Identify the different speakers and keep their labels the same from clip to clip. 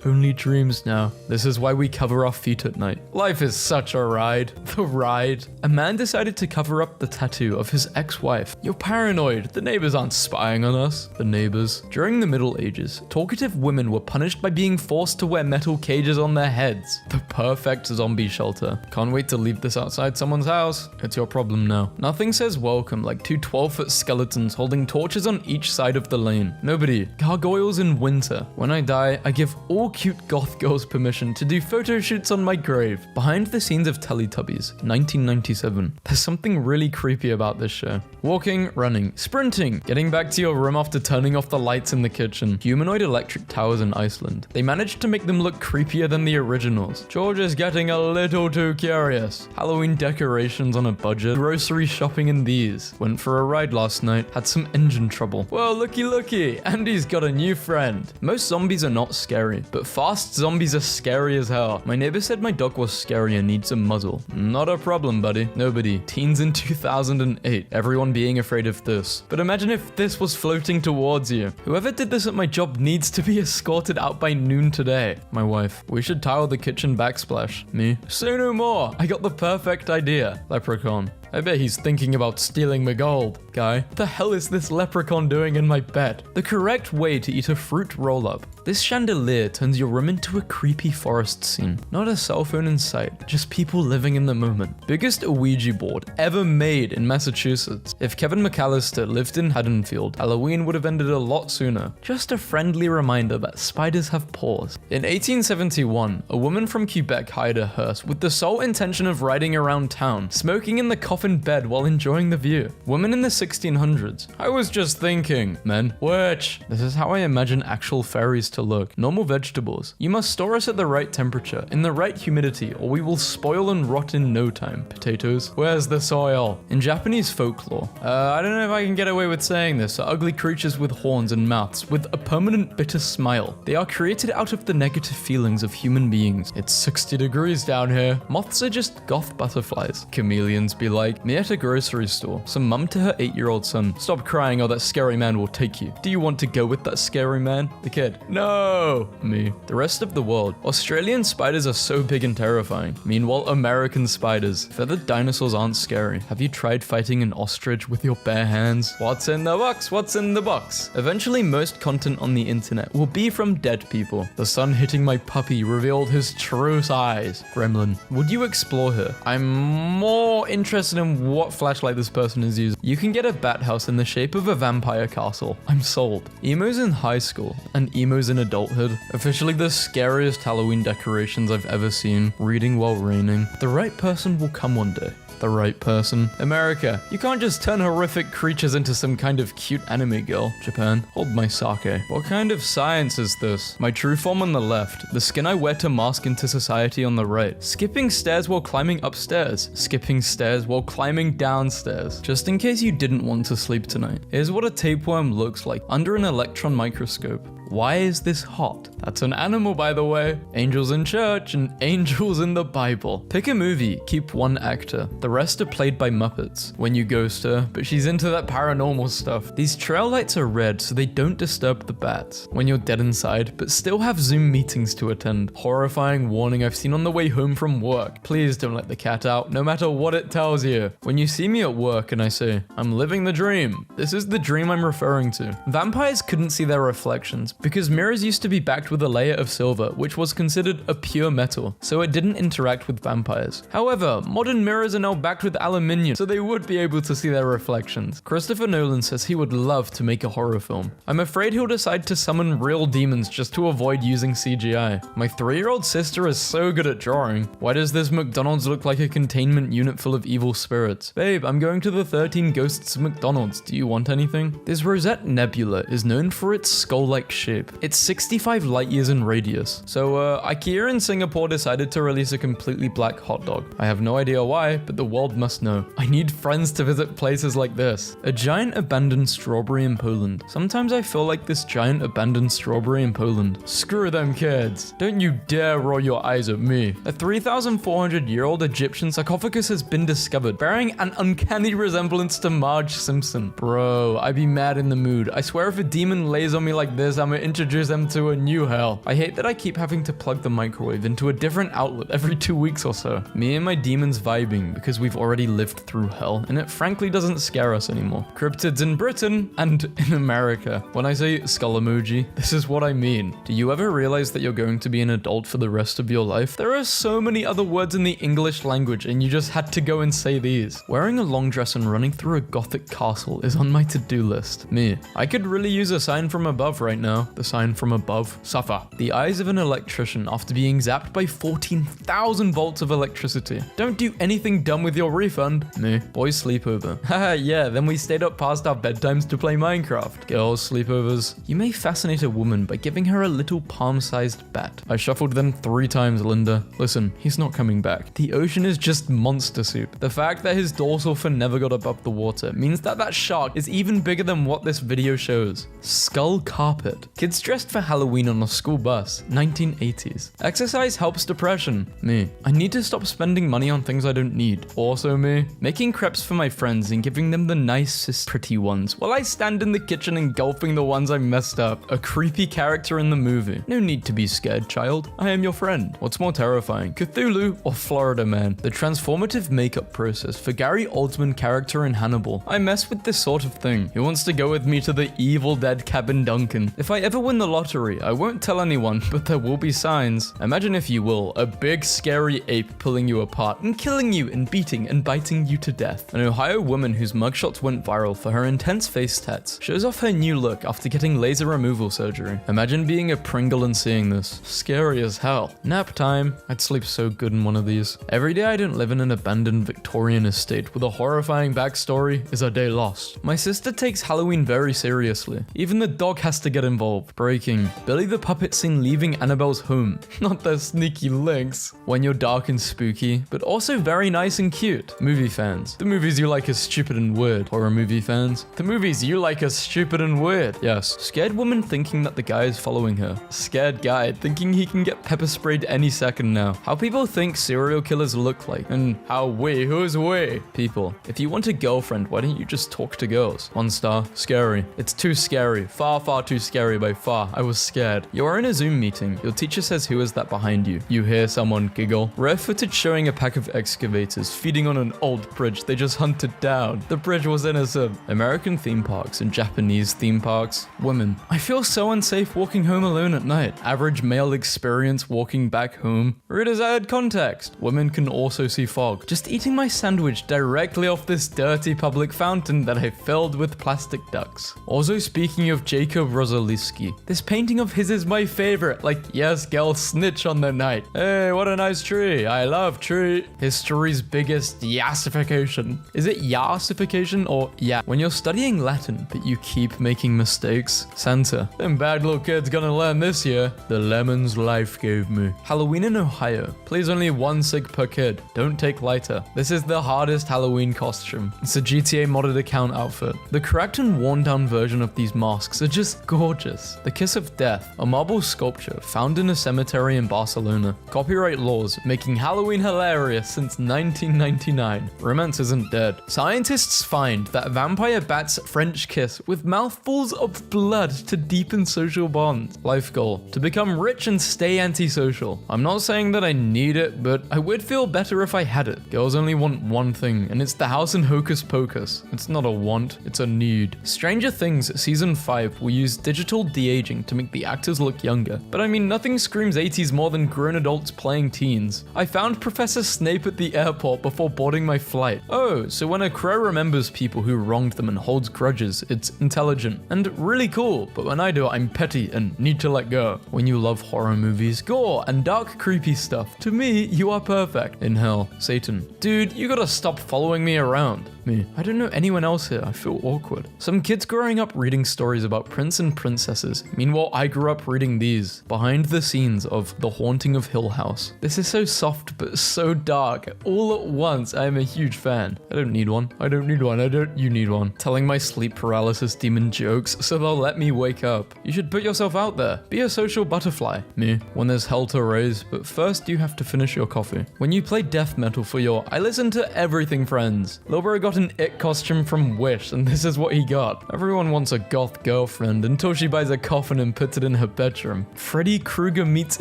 Speaker 1: only dreams now. This is why we cover our feet at night. Life is such a ride. The ride. A man decided to cover up the tattoo of his ex-wife. You're paranoid. The neighbors aren't spying on us. The neighbors. During the Middle Ages, talkative women were punished by being forced to wear metal cages on their heads. The perfect zombie shelter. Can't wait to leave this outside someone's house. It's your problem now. Nothing says welcome like two 12-foot skeletons holding torches on each side of the lane. Nobody. Gargoyles in winter. When I die, I give all cute goth girls permission to do photo shoots on my grave. Behind the scenes of Teletubbies, 1997. There's something really creepy about this show. Walking, running, sprinting, getting back to your room after turning off the lights in the kitchen. Humanoid electric towers in Iceland. They managed to make them look creepier than the originals. George is getting a little too curious. Halloween decorations on a budget. Grocery shopping in these. Went for a ride last night. Had some engine trouble. Well, looky, Andy's got a new friend. Most zombies are not scary, but fast zombies are scary as hell. My neighbor said my dog was scary and needs a muzzle. Not a problem, buddy. Nobody. Teens in 2008. Everyone being afraid of this. But imagine if this was floating towards you. Whoever did this at my job needs to be escorted out by noon today. My wife. We should tile the kitchen backsplash. Me. Say no more. I got the perfect idea. Leprechaun. I bet he's thinking about stealing my gold. Guy, the hell is this leprechaun doing in my bed? The correct way to eat a fruit roll-up. This chandelier turns your room into a creepy forest scene. Not a cell phone in sight, just people living in the moment. Biggest Ouija board ever made in Massachusetts. If Kevin McAllister lived in Haddonfield, Halloween would have ended a lot sooner. Just a friendly reminder that spiders have paws. In 1871, a woman from Quebec hired a hearse with the sole intention of riding around town, smoking in the coffin bed while enjoying the view. Women in the 1600s. I was just thinking. Men. Witch. This is how I imagine actual fairies to look. Normal vegetables. You must store us at the right temperature, in the right humidity, or we will spoil and rot in no time. Potatoes. Where's the soil? In Japanese folklore. I don't know if I can get away with saying this. Are ugly creatures with horns and mouths, with a permanent bitter smile. They are created out of the negative feelings of human beings. It's 60 degrees down here. Moths are just goth butterflies. Chameleons be like, me at a grocery store. Some mum to her 8-year-old son. Stop crying or that scary man will take you. Do you want to go with that scary man? The kid. No. Me. The rest of the world. Australian spiders are so big and terrifying. Meanwhile, American spiders. Feathered dinosaurs aren't scary. Have you tried fighting an ostrich with your bare hands? What's in the box? What's in the box? Eventually, most content on the internet will be from dead people. The sun hitting my puppy revealed his true size. Gremlin. Would you explore her? I'm more interested in what flashlight this person is using. You can get a bat house in the shape of a vampire castle. I'm sold. Emos in high school and emos in adulthood. Officially the scariest Halloween decorations I've ever seen. Reading while raining. The right person will come one day. The right person. America, you can't just turn horrific creatures into some kind of cute anime girl. Japan, hold my sake. What kind of science is this? My true form on the left, the skin I wear to mask into society on the right. Skipping stairs while climbing upstairs. Skipping stairs while climbing downstairs. Just in case you didn't want to sleep tonight. Here's what a tapeworm looks like under an electron microscope. Why is this hot? That's an animal, by the way. Angels in church and angels in the Bible. Pick a movie, keep one actor. The rest are played by Muppets. When you ghost her, but she's into that paranormal stuff. These trail lights are red so they don't disturb the bats. When you're dead inside, but still have Zoom meetings to attend. Horrifying warning I've seen on the way home from work. Please don't let the cat out, no matter what it tells you. When you see me at work and I say, I'm living the dream. This is the dream I'm referring to. Vampires couldn't see their reflections because mirrors used to be backed with a layer of silver, which was considered a pure metal, so it didn't interact with vampires. However, modern mirrors are now backed with aluminium, so they would be able to see their reflections. Christopher Nolan says he would love to make a horror film. I'm afraid he'll decide to summon real demons just to avoid using CGI. My 3-year-old sister is so good at drawing. Why does this McDonald's look like a containment unit full of evil spirits? Babe, I'm going to the 13 Ghosts of McDonald's. Do you want anything? This Rosette Nebula is known for its skull-like shape. It's 65 light years in radius. So, IKEA in Singapore decided to release a completely black hot dog. I have no idea why, but the world must know. I need friends to visit places like this. A giant abandoned strawberry in Poland. Sometimes I feel like this giant abandoned strawberry in Poland. Screw them kids. Don't you dare roll your eyes at me. A 3,400-year-old Egyptian sarcophagus has been discovered, bearing an uncanny resemblance to Marge Simpson. Bro, I'd be mad in the mood. I swear if a demon lays on me like this, I'ma introduce them to a new hell. I hate that I keep having to plug the microwave into a different outlet every 2 weeks or so. Me and my demons vibing because we've already lived through hell, and it frankly doesn't scare us anymore. Cryptids in Britain and in America. When I say skull emoji, this is what I mean. Do you ever realize that you're going to be an adult for the rest of your life? There are so many other words in the English language, and you just had to go and say these. Wearing a long dress and running through a gothic castle is on my to-do list. Me. I could really use a sign from above right now. The sign from above. Suffer. The eyes of an electrician after being zapped by 14,000 volts of electricity. Don't do anything dumb with your refund. Me. Boys sleepover. Haha, yeah, then we stayed up past our bedtimes to play Minecraft. Girls sleepovers. You may fascinate a woman by giving her a little palm-sized bat. I shuffled them 3 times, Linda. Listen, he's not coming back. The ocean is just monster soup. The fact that his dorsal fin never got above the water means that shark is even bigger than what this video shows. Skull carpet. Kids dressed for Halloween on a school bus. 1980s. Exercise helps depression. Me. I need to stop spending money on things I don't need. Also me. Making crepes for my friends and giving them the nicest pretty ones while I stand in the kitchen engulfing the ones I messed up. A creepy character in the movie. No need to be scared, child. I am your friend. What's more terrifying, Cthulhu or Florida Man? The transformative makeup process for Gary Oldman character in Hannibal. I mess with this sort of thing. He wants to go with me to the Evil Dead cabin Duncan. If I ever win the lottery, I won't tell anyone, but there will be signs. Imagine, if you will, a big scary ape pulling you apart and killing you and beating and biting you to death. An Ohio woman whose mugshots went viral for her intense face tats shows off her new look after getting laser removal surgery. Imagine being a Pringle and seeing this. Scary as hell. Nap time. I'd sleep so good in one of these. Every day I don't live in an abandoned Victorian estate with a horrifying backstory is a day lost. My sister takes Halloween very seriously. Even the dog has to get involved. Breaking. Billy the puppet seen leaving Annabelle's home. Not their sneaky links. When you're dark and spooky, but also very nice and cute. Movie fans. The movies you like are stupid and weird. Horror movie fans. The movies you like are stupid and weird. Yes. Scared woman thinking that the guy is following her. Scared guy thinking he can get pepper sprayed any second now. How people think serial killers look like. And how who's we? People. If you want a girlfriend, why don't you just talk to girls? 1 star. Scary. It's too scary. Far, far too scary by far. I was scared. You're in a Zoom meeting. Your teacher says, who is that behind you? You hear someone giggle. Rare footage showing a pack of excavators feeding on an old bridge they just hunted down. The bridge was innocent. American theme parks and Japanese theme parks. Women. I feel so unsafe walking home alone at night. Average male experience walking back home. Readers added context. Women can also see fog. Just eating my sandwich directly off this dirty public fountain that I filled with plastic ducks. Also, speaking of Jacob Rosalewski, this painting of his is my favorite. Like, yes, girl, snitch on the night. Hey, what a nice tree. I love tree. History's biggest yassification. Is it yassification or yeah? When you're studying Latin, but you keep making mistakes. Santa. Them bad little kids gonna learn this year. The lemons life gave me. Halloween in Ohio. Please only 1 cig per kid. Don't take lighter. This is the hardest Halloween costume. It's a GTA modded account outfit. The cracked and worn down version of these masks are just gorgeous. The Kiss of Death, a marble sculpture found in a cemetery in Barcelona. Copyright laws making Halloween hilarious since 1999. Romance isn't dead. Scientists find that vampire bats French kiss with mouthfuls of blood to deepen social bonds. Life goal, to become rich and stay antisocial. I'm not saying that I need it, but I would feel better if I had it. Girls only want one thing, and it's the house in Hocus Pocus. It's not a want, it's a need. Stranger Things Season 5 will use digital de-aging to make the actors look younger. But I mean, nothing screams 80s more than grown adults playing teens. I found Professor Snape at the airport before boarding my flight. Oh, so when a crow remembers people who wronged them and holds grudges, it's intelligent and really cool. But when I do, I'm petty and need to let go. When you love horror movies, gore, and dark creepy stuff, to me, you are perfect. In hell, Satan. Dude, you gotta stop following me around. Me. I don't know anyone else here. I feel awkward. Some kids growing up reading stories about prince and princesses. Meanwhile, I grew up reading these. Behind the scenes of The Haunting of Hill House. This is so soft, but so dark. All at once, I am a huge fan. I don't need one. I don't need one. You need one. Telling my sleep paralysis demon jokes so they'll let me wake up. You should put yourself out there. Be a social butterfly. Me. When there's hell to raise, but first you have to finish your coffee. When you play death metal for your I listen to everything friends. Lil Bro got an It costume from Wish, and this is what he got. Everyone wants a goth girlfriend until she buys a coffin and puts it in her bedroom. Freddy Krueger meets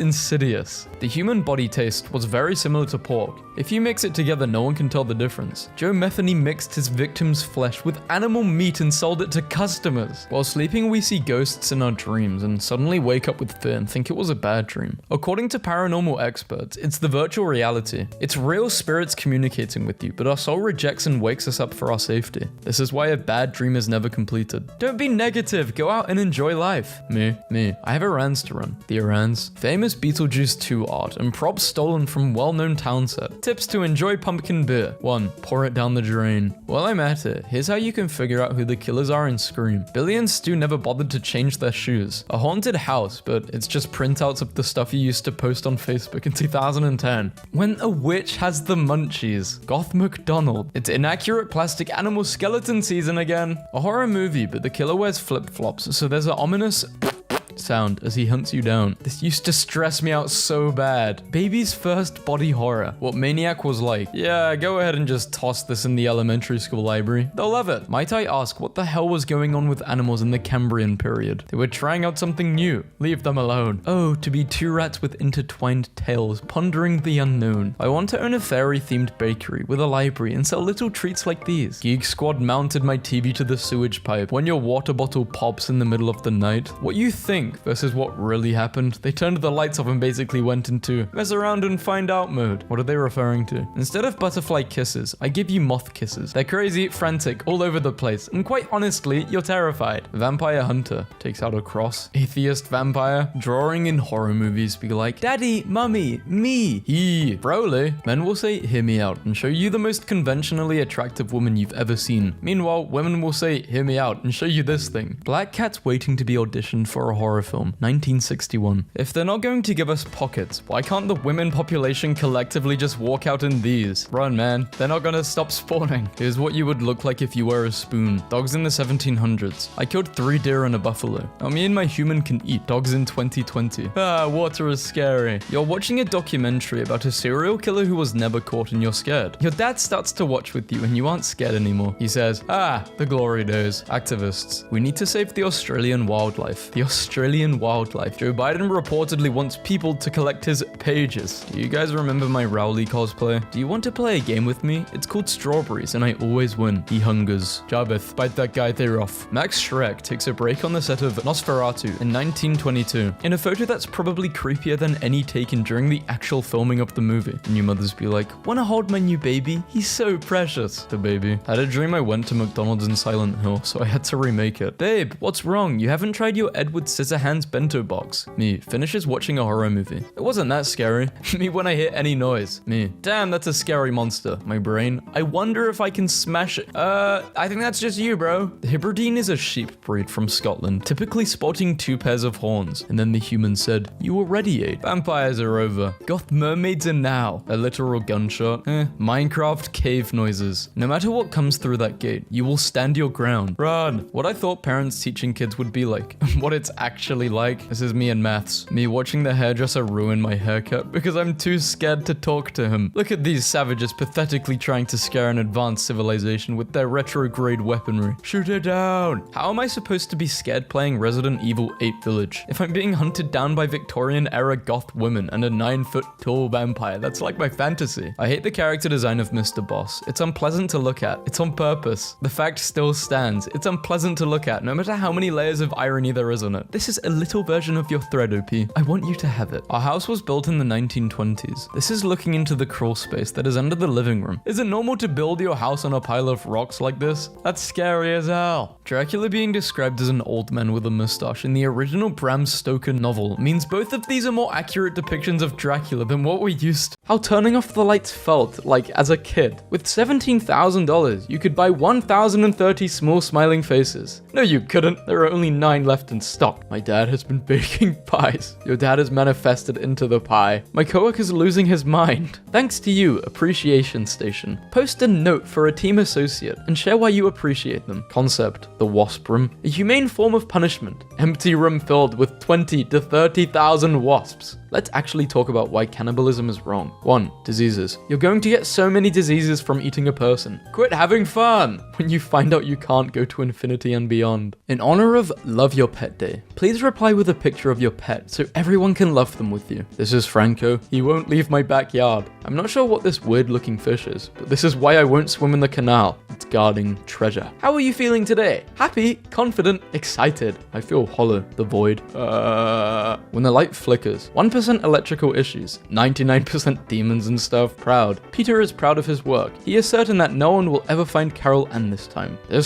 Speaker 1: Insidious. The human body taste was very similar to pork. If you mix it together, no one can tell the difference. Joe Metheny mixed his victim's flesh with animal meat and sold it to customers. While sleeping, we see ghosts in our dreams and suddenly wake up with fear and think it was a bad dream. According to paranormal experts, it's the virtual reality. It's real spirits communicating with you, but our soul rejects and wakes us up for our safety. This is why a bad dream is never completed. Don't be negative, go out and enjoy life. Me. I have errands to run. The errands. Famous Beetlejuice 2 art and props stolen from well-known town set. Tips to enjoy pumpkin beer. 1. Pour it down the drain. While I'm at it, here's how you can figure out who the killers are in Scream. Billy and Stu never bothered to change their shoes. A haunted house, but it's just printouts of the stuff you used to post on Facebook in 2010. When a witch has the munchies. Goth McDonald. It's inaccurate plastic animal skeleton season again. A horror movie, but the killer wears flip-flops, so there's an ominous sound as he hunts you down. This used to stress me out so bad. Baby's first body horror. What Maniac was like. Yeah, go ahead and just toss this in the elementary school library. They'll love it. Might I ask what the hell was going on with animals in the Cambrian period? They were trying out something new. Leave them alone. Oh, to be two rats with intertwined tails, pondering the unknown. I want to own a fairy-themed bakery with a library and sell little treats like these. Geek Squad mounted my TV to the sewage pipe. When your water bottle pops in the middle of the night. What you think versus what really happened. They turned the lights off and basically went into mess around and find out mode. What are they referring to? Instead of butterfly kisses, I give you moth kisses. They're crazy, frantic, all over the place, and quite honestly, you're terrified. Vampire Hunter takes out a cross. Atheist vampire drawing in horror movies be like, Daddy, Mummy, me, he. Broly, men will say, hear me out, and show you the most conventionally attractive woman you've ever seen. Meanwhile, women will say, hear me out, and show you this thing. Black Cat's waiting to be auditioned for a horror film, 1961. If they're not going to give us pockets, why can't the women population collectively just walk out in these? Run, man. They're not gonna stop spawning. Here's what you would look like if you were a spoon. Dogs in the 1700s. I killed 3 deer and a buffalo. Now me and my human can eat. Dogs in 2020. Water is scary. You're watching a documentary about a serial killer who was never caught and you're scared. Your dad starts to watch with you and you aren't scared anymore. He says, the glory days. Activists. We need to save the Australian wildlife. The Australian wildlife. Joe Biden reportedly wants people to collect his pages. Do you guys remember my Rowley cosplay? Do you want to play a game with me? It's called Strawberries and I always win. He hungers. Jabeth, bite that guy there off. Max Schreck takes a break on the set of Nosferatu in 1922 in a photo that's probably creepier than any taken during the actual filming of the movie. And you mothers be like, wanna hold my new baby? He's so precious. The baby. I had a dream I went to McDonald's in Silent Hill, so I had to remake it. Babe, what's wrong? You haven't tried your Edward Scissorhands bento box. Me, finishes watching a horror movie. It wasn't that scary. Me when I hear any noise. Me, damn, that's a scary monster. My brain, I wonder if I can smash it. I think that's just you, bro. The Hebridean is a sheep breed from Scotland, typically sporting 2 pairs of horns. And then the human said, you already ate. Vampires are over. Goth mermaids are now. A literal gunshot. Minecraft cave noises. No matter what comes through that gate, you will stand your ground. Run. What I thought parents teaching kids would be like. What it's actually like. This is me in maths. Me watching the hairdresser ruin my haircut because I'm too scared to talk to him. Look at these savages pathetically trying to scare an advanced civilization with their retrograde weaponry. Shoot it down. How am I supposed to be scared playing Resident Evil 8 Village if I'm being hunted down by Victorian era goth women and a 9-foot tall vampire? That's like my fantasy. I hate the character design of Mr. Boss. It's unpleasant to look at. It's on purpose. The fact still stands. It's unpleasant to look at no matter how many layers of irony there is on it. This is a little version of your thread, OP. I want you to have it. Our house was built in the 1920s. This is looking into the crawl space that is under the living room. Is it normal to build your house on a pile of rocks like this? That's scary as hell. Dracula being described as an old man with a mustache in the original Bram Stoker novel means both of these are more accurate depictions of Dracula than what we used to. how turning off the lights felt like as a kid. With $17,000, you could buy 1,030 small smiling faces. No, you couldn't. There are only 9 left in stock. My dad has been baking pies. Your dad has manifested into the pie. My coworker's losing his mind. Thanks to you, Appreciation Station. Post a note for a team associate and share why you appreciate them. Concept, the wasp room. A humane form of punishment. Empty room filled with 20 to 30,000 wasps. Let's actually talk about why cannibalism is wrong. 1. Diseases. You're going to get so many diseases from eating a person. Quit having fun when you find out you can't go to infinity and beyond. In honor of Love Your Pet Day, please reply with a picture of your pet so everyone can love them with you. This is Franco. He won't leave my backyard. I'm not sure what this weird looking fish is, but this is why I won't swim in the canal. It's guarding treasure. How are you feeling today? Happy, confident, excited. I feel hollow, the void. When the light flickers, 1% electrical issues, 99% demons and stuff. Proud. Peter is proud of his work. He is certain that no one will ever find Carol and this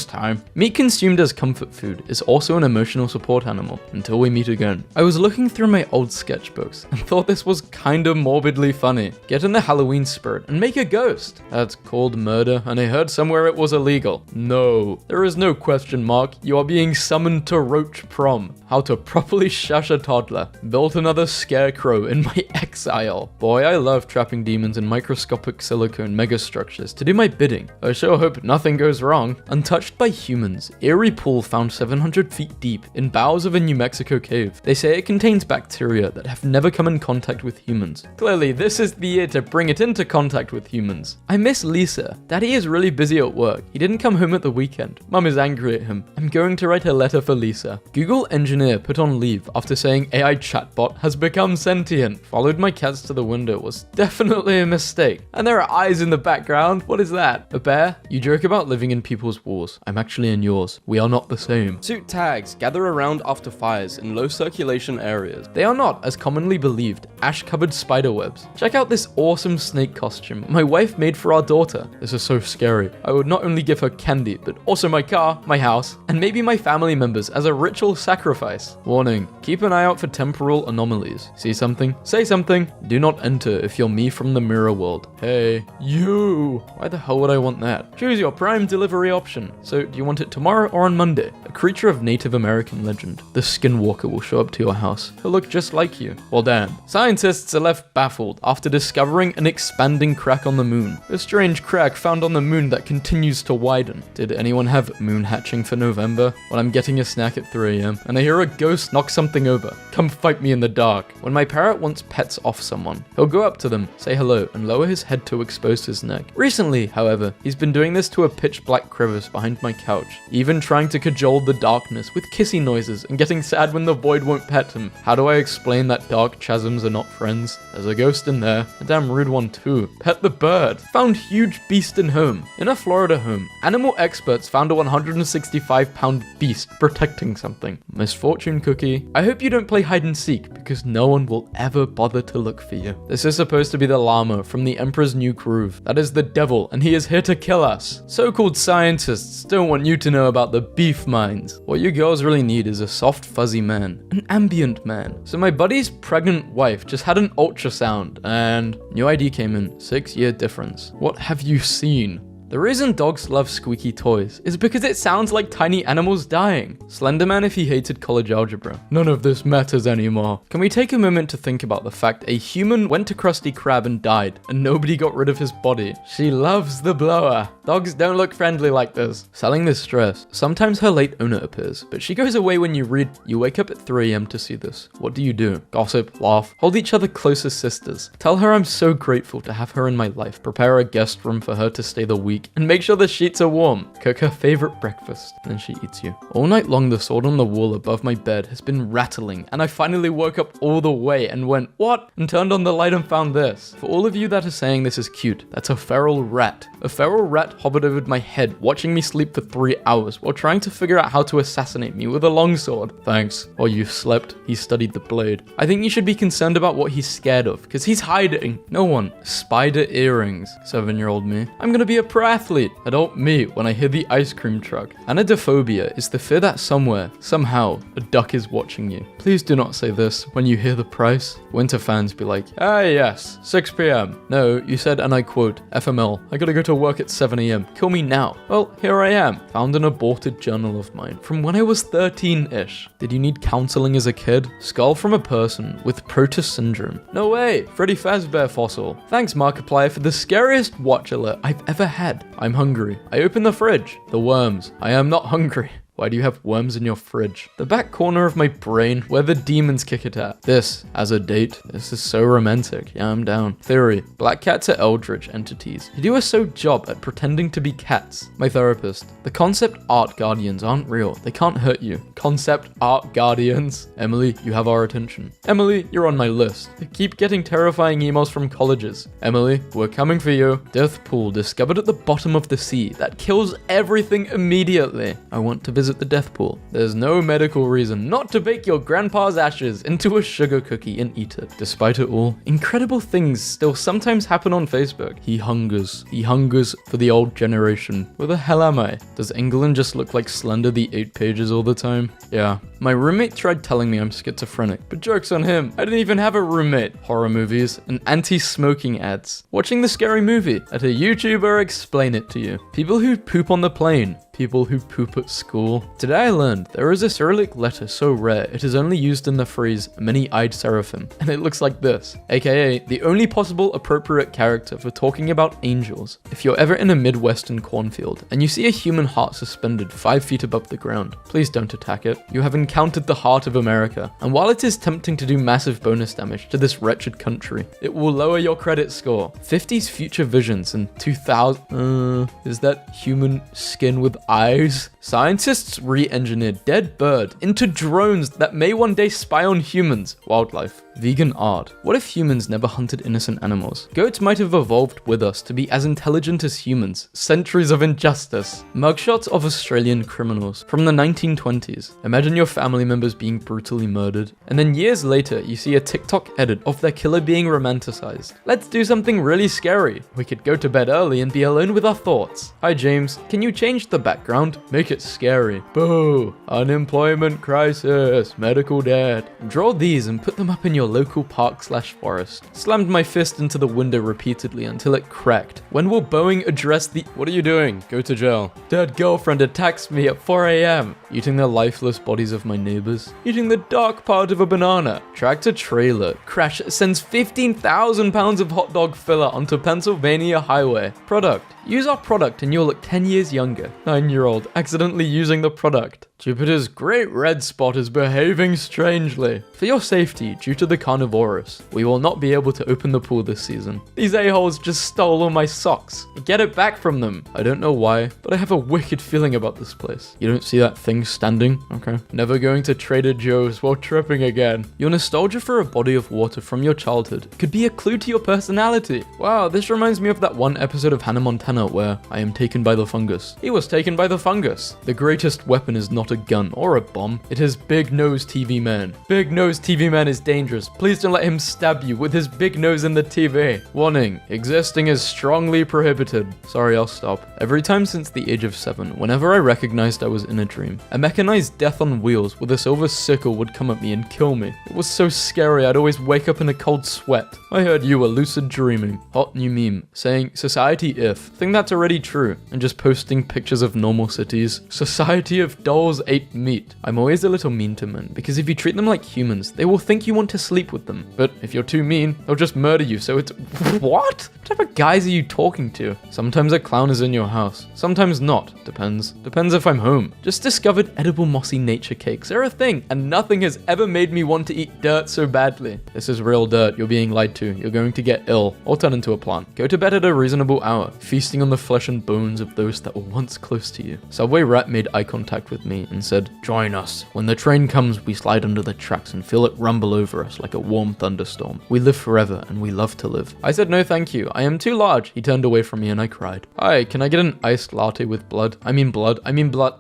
Speaker 1: time. Meat consumed as comfort food is also an emotional support animal. Until we meet again. I was looking through my old sketchbooks and thought this was kinda morbidly funny. Get in the Halloween spirit and make a ghost. That's called murder, and I heard somewhere it was illegal. No, there is no question mark. You are being summoned to Roach Prom. How to properly shush a toddler. Built another scarecrow in my exile. Boy, I love trapping demons in microscopic silicone megastructures to do my bidding. I sure hope nothing goes wrong. Untouched by humans, Erie Pool found 700 feet deep in bowels of a New Mexico cave. They say it contains bacteria that have never come in contact with humans. Clearly, this is the year to bring it into contact with humans. I miss Lisa. Daddy is really busy at work. He didn't come home at the weekend. Mum is angry at him. I'm going to write a letter for Lisa. Google engineer put on leave after saying AI chatbot has become sentient. Followed my cats to the window was definitely a mistake. And there are eyes in the background. What is that? A bear? You joke about living in people's wars. I'm actually in yours. We are not the same. Suit tags gather around after fires in low circulation areas. They are not, as commonly believed, ash-covered spider webs. Check out this awesome snake costume my wife made for our daughter. This is so scary. I would not only give her candy, but also my car, my house, and maybe my family members as a ritual sacrifice. Warning, keep an eye out for temporal anomalies. See something? Say something. Do not enter if you're me from the mirror world. Hey, you. Why the hell would I want that? Choose your prime delivery option. So, do you want it tomorrow or on Monday? A creature of Native American legend, the Skinwalker will show up to your house. He'll look just like you. Well, damn. Scientists are left baffled after discovering an expanding crack on the moon. A strange crack found on the moon that continues to widen. Did anyone have moon hatching for November? Well, I'm getting a snack at 3 a.m. and I hear a ghost knock something over. Come fight me in the dark. When my parrot wants pets off someone, he'll go up to them, say hello, and lower his head to expose his neck. Recently, however, he's been doing this to a pitch black crevice behind my couch, even trying to cajole the darkness with kissy noises and getting sad when the void won't pet him. How do I explain that dark chasms are not friends? There's a ghost in there, a damn rude one too. Pet the bird. Found huge beast in home. In a Florida home, animal experts found a 165-pound beast protecting something. Misfortune cookie. I hope you don't play hide and seek because no one will ever bother to look for you. This is supposed to be the llama from the Emperor's New Groove. That is the devil and he is here to kill us. So-called scientists don't want you to know about the beef mines. What you girls really need is a soft fuzzy man, an ambient man. So my buddy's pregnant wife just had an ultrasound and new ID came in. 6-year difference. What have you seen? The reason dogs love squeaky toys is because it sounds like tiny animals dying. Slenderman if he hated college algebra. None of this matters anymore. Can we take a moment to think about the fact a human went to Krusty Krab and died, and nobody got rid of his body? She loves the blower. Dogs don't look friendly like this. Selling this stress. Sometimes her late owner appears, but she goes away when you read. You wake up at 3 a.m. to see this. What do? Gossip, laugh, hold each other close as sisters. Tell her I'm so grateful to have her in my life. Prepare a guest room for her to stay the week. And make sure the sheets are warm. Cook her favorite breakfast. Then she eats you. All night long, the sword on the wall above my bed has been rattling, and I finally woke up all the way and went, what? And turned on the light and found this. For all of you that are saying this is cute, that's a feral rat. A feral rat hovered over my head, watching me sleep for 3 hours while trying to figure out how to assassinate me with a longsword. Thanks. While you slept, he studied the blade. I think you should be concerned about what he's scared of, because he's hiding. No one. Spider earrings. 7-year-old me. I'm gonna be a prat. athlete. Adult me when I hear the ice cream truck. Anadophobia is the fear that somewhere, somehow, a duck is watching you. Please do not say this when you hear the price. Winter fans be like, ah yes, 6 p.m. No, you said, and I quote, FML, I gotta go to work at 7 a.m. Kill me now. Well, here I am. Found an aborted journal of mine from when I was 13-ish. Did you need counseling as a kid? Skull from a person with Proteus syndrome. No way, Freddy Fazbear fossil. Thanks Markiplier for the scariest watch alert I've ever had. I'm hungry. I open the fridge. The worms. I am not hungry. Why do you have worms in your fridge? The back corner of my brain where the demons kick it at. This, as a date, this is so romantic. Yeah, I'm down. Theory. Black cats are eldritch entities. You do a so job at pretending to be cats. My therapist. The concept art guardians aren't real. They can't hurt you. Concept art guardians. Emily, you have our attention. Emily, you're on my list. I keep getting terrifying emails from colleges. Emily, we're coming for you. Death pool discovered at the bottom of the sea that kills everything immediately. I want to visit the death pool. There's no medical reason not to bake your grandpa's ashes into a sugar cookie and eat it. Despite it all, incredible things still sometimes happen on Facebook. He hungers. He hungers for the old generation. Where the hell am I? Does England just look like Slender the 8 pages all the time? Yeah. My roommate tried telling me I'm schizophrenic, but joke's on him. I didn't even have a roommate. Horror movies and anti-smoking ads. Watching the scary movie. Let a YouTuber explain it to you. People who poop on the plane. People who poop at school. Today I learned there is a Cyrillic letter so rare it is only used in the phrase many-eyed seraphim, and it looks like this, aka the only possible appropriate character for talking about angels. If you're ever in a Midwestern cornfield and you see a human heart suspended 5 feet above the ground, please don't attack it. You have encountered the heart of America, and while it is tempting to do massive bonus damage to this wretched country, it will lower your credit score. 50s future visions in 2000. Is that human skin with eyes? Scientists re-engineered dead bird into drones that may one day spy on humans. Wildlife. Vegan art. What if humans never hunted innocent animals? Goats might have evolved with us to be as intelligent as humans. Centuries of injustice. Mugshots of Australian criminals from the 1920s. Imagine your family members being brutally murdered, and then years later you see a TikTok edit of their killer being romanticized. Let's do something really scary. We could go to bed early and be alone with our thoughts. Hi James, can you change the background? Make it scary. Boo! Unemployment crisis. Medical debt. Draw these and put them up in your local park/forest. Slammed my fist into the window repeatedly until it cracked. When will Boeing address the— What are you doing? Go to jail. Dead girlfriend attacks me at 4 a.m. Eating the lifeless bodies of my neighbors. Eating the dark part of a banana. Tractor trailer. Crash sends 15,000 pounds of hot dog filler onto Pennsylvania highway. Product. Use our product and you'll look 10 years younger. 9-year-old accidentally using the product. Jupiter's great red spot is behaving strangely. For your safety, due to the carnivorous, we will not be able to open the pool this season. These a-holes just stole all my socks. Get it back from them. I don't know why, but I have a wicked feeling about this place. You don't see that thing standing? Okay. Never going to Trader Joe's while tripping again. Your nostalgia for a body of water from your childhood could be a clue to your personality. Wow, this reminds me of that one episode of Hannah Montana where I am taken by the fungus. He was taken by the fungus. The greatest weapon is not a gun or a bomb. It is Big Nose TV Man. Big Nose TV Man is dangerous. Please don't let him stab you with his big nose in the TV. Warning, existing is strongly prohibited. Sorry, I'll stop. Every time since the age of 7, whenever I recognized I was in a dream, a mechanized death on wheels with a silver sickle would come at me and kill me. It was so scary I'd always wake up in a cold sweat. I heard you were lucid dreaming. Hot new meme saying society if. Think that's already true and just posting pictures of normal cities. Society of dolls ate meat. I'm always a little mean to men because if you treat them like humans, they will think you want to sleep with them. But if you're too mean, they'll just murder you, so it's— What? What type of guys are you talking to? Sometimes a clown is in your house. Sometimes not. Depends. Depends if I'm home. Just discovered edible mossy nature cakes are a thing, and nothing has ever made me want to eat dirt so badly. This is real dirt. You're being lied to. You're going to get ill or turn into a plant. Go to bed at a reasonable hour, feasting on the flesh and bones of those that were once close to you. Subway rat made eye contact with me me and said, "Join us. When the train comes, we slide under the tracks and feel it rumble over us like a warm thunderstorm. We live forever and we love to live." I said, "No thank you, I am too large." He turned away from me and I cried. "Hi, can I get an iced latte with blood? I mean blood.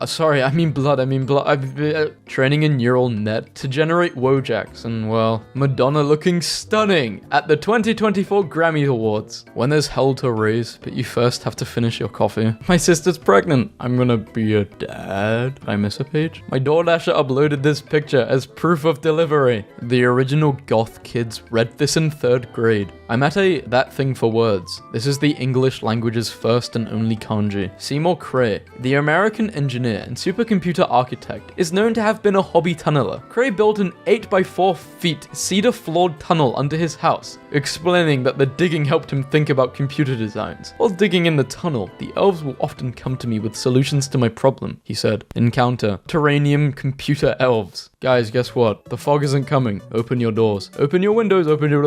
Speaker 1: Sorry, I mean blood. Training a neural net to generate Wojaks and, well, Madonna looking stunning at the 2024 Grammy Awards. When there's hell to raise, but you first have to finish your coffee. My sister's pregnant. I'm gonna be a dad. Did I miss a page? My DoorDasher uploaded this picture as proof of delivery. The original goth kids read this in 3rd grade. I'm at a that thing for words. This is the English language's first and only kanji. Seymour Cray, the American engineer and supercomputer architect, is known to have been a hobby tunneler. Cray built an 8x4 feet cedar-floored tunnel under his house, explaining that the digging helped him think about computer designs. While digging in the tunnel, the elves will often come to me with solutions to my problem, he said. Encounter Terranium computer elves. Guys, guess what? The fog isn't coming. Open your doors. Open your windows. Open your...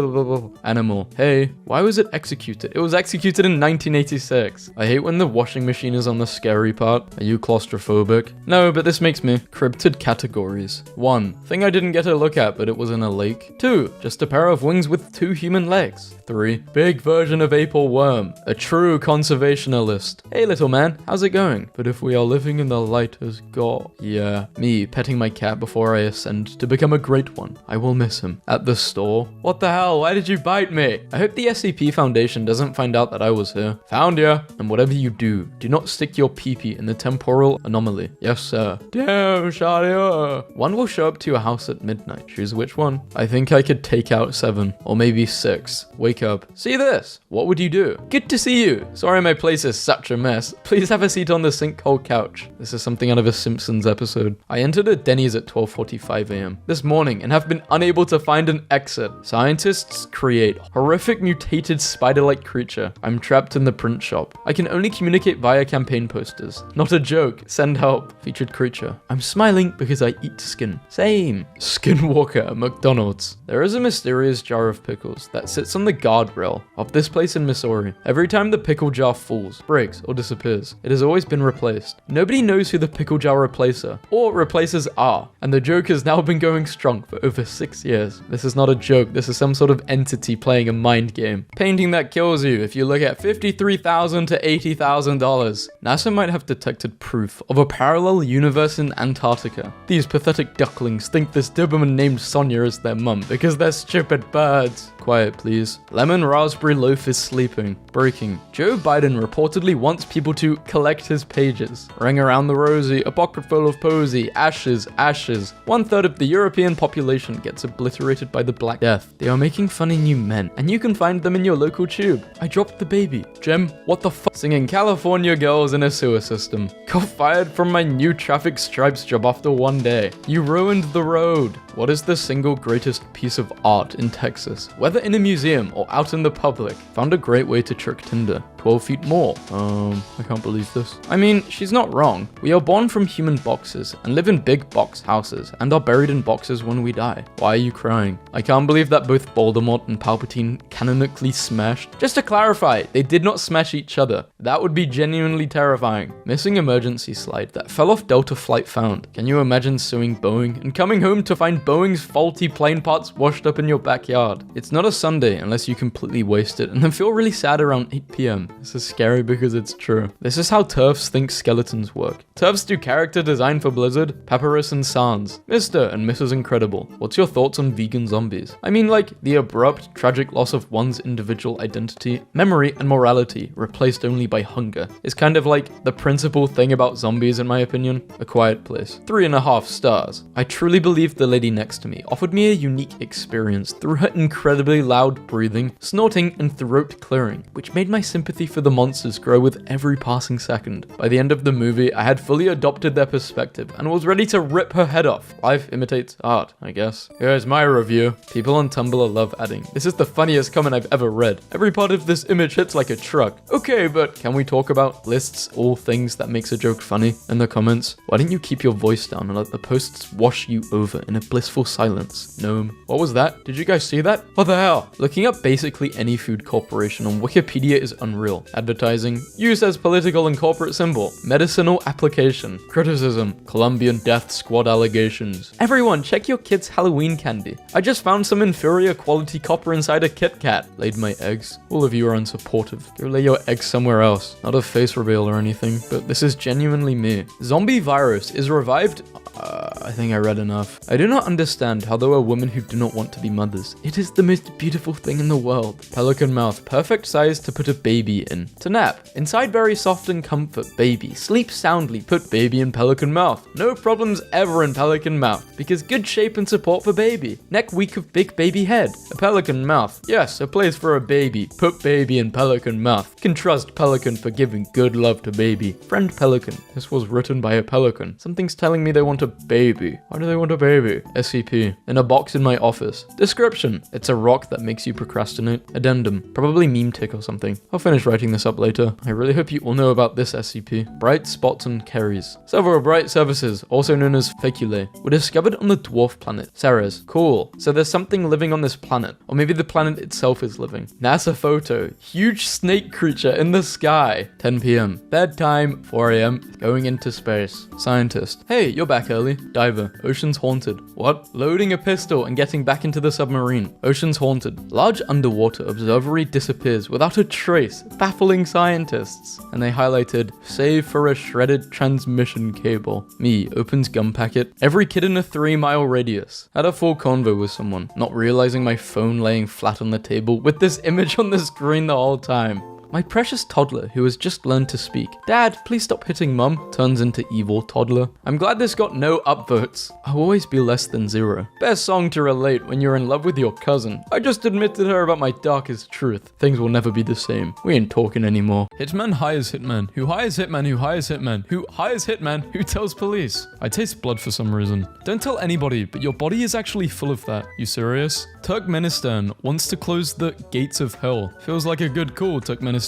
Speaker 1: Animal. Hey, why was it executed? It was executed in 1986. I hate when the washing machine is on the scary part. Are you claustrophobic? No, but this makes me. Cryptid categories. 1. Thing I didn't get to look at, but it was in a lake. 2. Just a pair of wings with 2 human legs. 3. Big version of ape or worm. A true conservationalist. Hey, little man, how's it going? But if we are living in the light as God. Yeah, me petting my cat before I ascend to become a great one. I will miss him. At the store. What the hell? Why did you bite me? I hope the SCP Foundation doesn't find out that I was here. Found ya. And whatever you do not stick your pee-pee in the temporal anomaly. Yes, sir. Damn, Shadia. One will show up to your house at midnight. Choose which one. I think I could take out 7. Or maybe 6. Wake up. See this? What would you do? Good to see you. Sorry my place is such a mess. Please have a seat on the sinkhole couch. This is something out of a Simpsons episode. I entered a Denny's at 12:45 a.m. this morning and have been unable to find an exit. Scientists create horrific mutated spider-like creature. I'm trapped in the print shop. I can only communicate via campaign posters. Not a joke. Send help. Featured creature. I'm smiling because I eat skin. Same. Skinwalker at McDonald's. There is a mysterious jar of pickles that sits on the guardrail of this place in Missouri. Every time the pickle jar falls, breaks, or disappears, it has always been replaced. Nobody knows who the pickle jar replacer or replacers are, and the joke has now been going strong for over 6 years. This is not a joke. This is some sort of entity playing a mind game. Painting that kills you if you look at $53,000 to $80,000. NASA might have detected proof of a parallel universe in Antarctica. These pathetic ducklings think this Doberman named Sonia is their mum because they're stupid birds. Quiet, please. Lemon Raspberry Loaf is sleeping. Breaking. Joe Biden reportedly wants people to collect his pages. Ring around the rosy, a pocket full of posy, ashes, ashes. 1/3 of the European population gets obliterated by the Black Death. They are making funny new men, and you can find them in your local tube. I dropped the baby. Jim, what the fuck? Singing California Girls in a sewer system. Got fired from my new traffic stripes job after 1 day. You ruined the road. What is the single greatest piece of art in Texas? Whether in a museum or out in the public, found a great way to trick Tinder. 12 feet more. I can't believe this. I mean, she's not wrong. We are born from human boxes and live in big box houses and are buried in boxes when we die. Why are you crying? I can't believe that both Voldemort and Palpatine canonically smashed. Just to clarify, they did not smash each other. That would be genuinely terrifying. Missing emergency slide that fell off Delta flight found. Can you imagine suing Boeing and coming home to find Boeing's faulty plane parts washed up in your backyard? It's not a Sunday unless you completely waste it and then feel really sad around 8 p.m. This is scary because it's true. This is how TERFs think skeletons work. TERFs do character design for Blizzard, Papyrus, and Sans. Mr. and Mrs. Incredible, what's your thoughts on vegan zombies? I mean, like, the abrupt, tragic loss of one's individual identity, memory, and morality, replaced only by hunger, is kind of like the principal thing about zombies in my opinion. A Quiet Place. 3.5 stars. I truly believe the lady next to me offered me a unique experience through her incredibly loud breathing, snorting, and throat clearing, which made my sympathy for the monsters grow with every passing second. By the end of the movie, I had fully adopted their perspective and was ready to rip her head off. Life imitates art, I guess. Here's my review. People on Tumblr love adding, "This is the funniest comment I've ever read. Every part of this image hits like a truck." Okay, but can we talk about lists all things that makes a joke funny in the comments? Why don't you keep your voice down and let the posts wash you over in a bliss blissful silence. Gnome. What was that? Did you guys see that? What the hell? Looking up basically any food corporation on Wikipedia is unreal. Advertising. Used as political and corporate symbol. Medicinal application. Criticism. Colombian death squad allegations. Everyone, check your kid's Halloween candy. I just found some inferior quality copper inside a Kit Kat. Laid my eggs. All of you are unsupportive. Go lay your eggs somewhere else. Not a face reveal or anything, but this is genuinely me. Zombie virus is revived. I think I read enough. I do not understand how there are women who do not want to be mothers. It is the most beautiful thing in the world. Pelican mouth, perfect size to put a baby in. To nap, inside very soft and comfort, baby. Sleep soundly, put baby in pelican mouth. No problems ever in pelican mouth, because good shape and support for baby. Neck weak of big baby head. A pelican mouth, yes, a place for a baby. Put baby in pelican mouth. Can trust pelican for giving good love to baby. Friend pelican, this was written by a pelican. Something's telling me they want a baby. Why do they want a baby? SCP. In a box in my office. Description. It's a rock that makes you procrastinate. Addendum. Probably meme tick or something. I'll finish writing this up later. I really hope you all know about this SCP. Bright spots and Keres. Several bright surfaces, also known as faculae, were discovered on the dwarf planet Ceres. Cool. So there's something living on this planet. Or maybe the planet itself is living. NASA photo. Huge snake creature in the sky. 10 p.m. Bedtime. 4 a.m. Going into space. Scientist. Hey, you're back early. Diver. Ocean's haunted. What? Loading a pistol and getting back into the submarine. Ocean's haunted. Large underwater observatory disappears without a trace. Baffling scientists. And they highlighted, save for a shredded transmission cable. Me, opens gun packet. Every kid in a 3-mile radius. Had a full convo with someone, not realizing my phone laying flat on the table with this image on the screen the whole time. My precious toddler, who has just learned to speak. Dad, please stop hitting mum, turns into evil toddler. I'm glad this got no upvotes. I'll always be less than 0. Best song to relate when you're in love with your cousin. I just admitted her about my darkest truth. Things will never be the same. We ain't talking anymore. Hitman hires hitman, who hires hitman, who hires hitman, who hires hitman, who tells police. I taste blood for some reason. Don't tell anybody, but your body is actually full of that. You serious? Turkmenistan wants to close the gates of hell. Feels like a good call, Turkmenistan.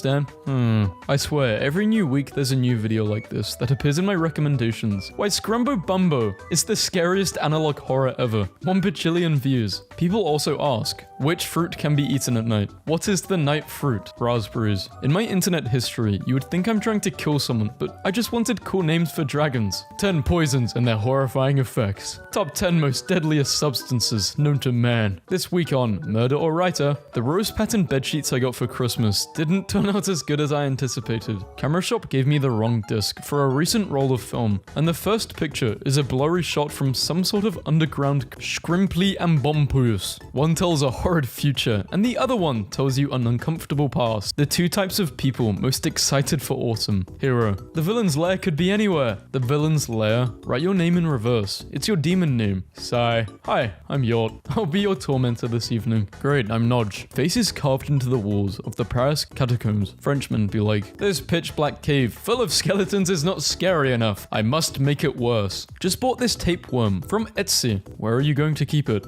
Speaker 1: I swear, every new week there's a new video like this that appears in my recommendations. Why Scrumbo Bumbo is the scariest analog horror ever. 1 bajillion views. People also ask, which fruit can be eaten at night? What is the night fruit? Raspberries. In my internet history, you would think I'm trying to kill someone, but I just wanted cool names for dragons. 10 poisons and their horrifying effects. Top 10 most deadliest substances known to man. This week on Murder or Writer, the rose pattern bedsheets I got for Christmas didn't turn out as good as I anticipated. Camera Shop gave me the wrong disc for a recent roll of film, and the first picture is a blurry shot from some sort of underground Skrimpli and Bompus. One tells a horrid future, and the other one tells you an uncomfortable past. The two types of people most excited for autumn. Hero. The villain's lair could be anywhere. The villain's lair? Write your name in reverse. It's your demon name. Sigh. Hi, I'm Yort. I'll be your tormentor this evening. Great, I'm Nodge. Faces carved into the walls of the Paris catacombs. Frenchmen be like, this pitch black cave full of skeletons is not scary enough. I must make it worse. Just bought this tapeworm from Etsy. Where are you going to keep it?